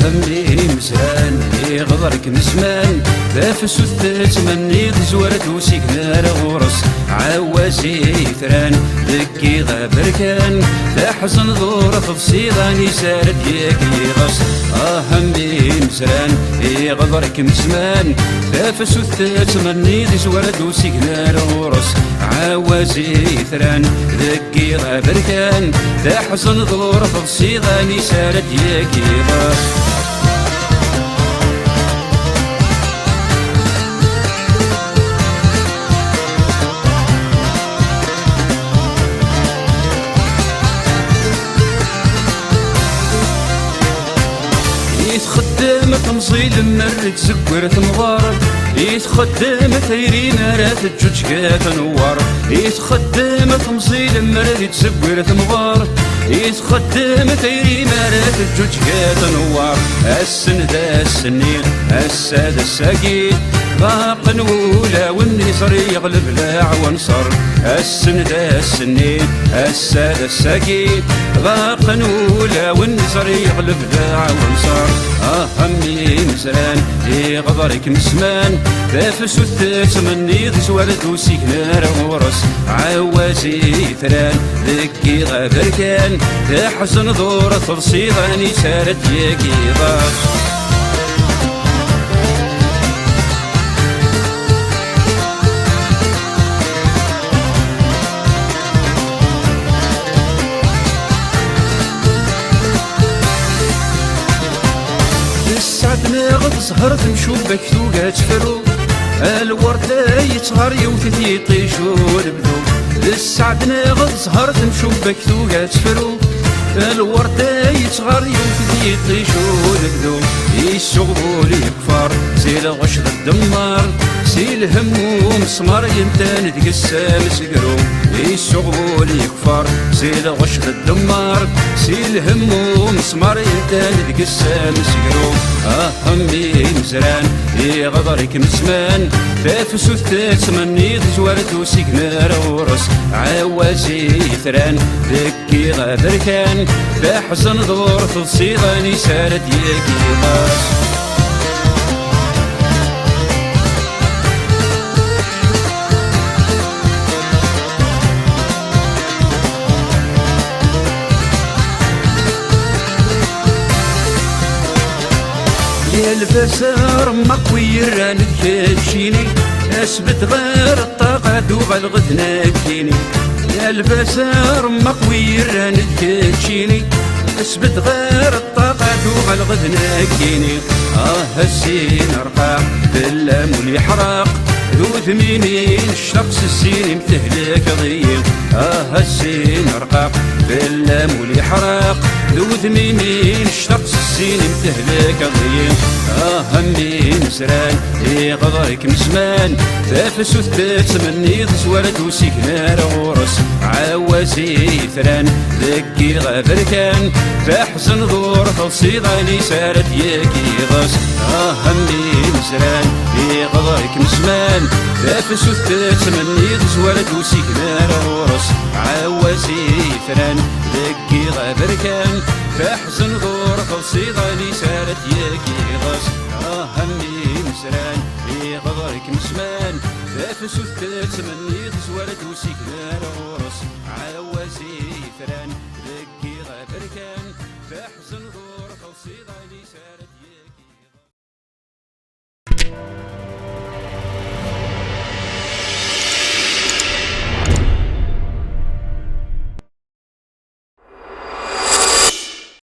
همي مزران يغضرك نسمان تافس وتتمني تزورت وسيكنا غورس عواسي ثران ذكي غابركان تحزن ظورة فصيداني سارد ياكي غص همي مزران يغضرك نسمان تافس وتتمني تزورت وسيكنا غورس عواسي ثران ذكي غابركان تحزن ظورة فصيداني سارد ياكي غص يتخدم تمصيل مرد زكور تمغار يتخدم ثيري مرات الجوج تنوار يتخدم تمصيل مرد زكور تمغار يتخدم ثيري مرات الجوج تنوار السن ذا السنين الساد الساقين باق نولا والنصر يغلب لا ونصر السن ذا السنين الساد الساقين باق نولا والنصر يغلب لا ونصر همي مزران يغضرك نسمان تافس وتتمني تسوالد وسيكنا ورس عواسي ثران ذكي غابركان تحزن ظورة تفصيلاني سارد ياكي ضاش سعدنا غد زهرت مشوبك ثوقات فرو الوردة يتغار يوث يطيشو البدو لسعدنا غد زهرت مشوبك ثوقات فرو الوردة يتغار يوث يطيشو البدو يسوغبو لي كفار سيل غشر الدمار سيل هموم سمار ينتان تقسام سقرو يسوغبو لي كفار سيل غشر الدمار سيل هموم سمار ينتان تقسام سقرو همي مزران يغضرك مسمان تافس وتتمني تزورت وسيكنا ورس عواسي ثران ذكي غابركان تحزن ظور تصيغاني سارد ياكي غاس يا الفسار مقوي ران تكشيني اثبت غير الطاقة دوغ الغدنا كيني يا الفسار مقوي ران تكشيني اثبت غير الطاقة دوغ الغدنا كيني السين رقاق باللام واليحراق ذو ثمينين الشخص السين متهلك ضيق السين رقاق باللام واليحراق ذو ثمينين الشخص السين متهلك ضيق همي مسران يغضرك مسمان تافس وتتمني تسوالد وسيكنا غورس عواسي ثران ذكي غابركان تحزن ظور تصيداني سارد ياكي غاس همي مسران يغضرك مسمان تافس وتتمني تسوالد وسيكنا غورس عواسي ثران ذكي غابركان تحزن ظور تصيداني سارد ياكي غاس همي مسران يغضرك مسمان تافس وتتمني تسوالد وسيكنا ورس عواسي ثران ذكي غابركان تحزن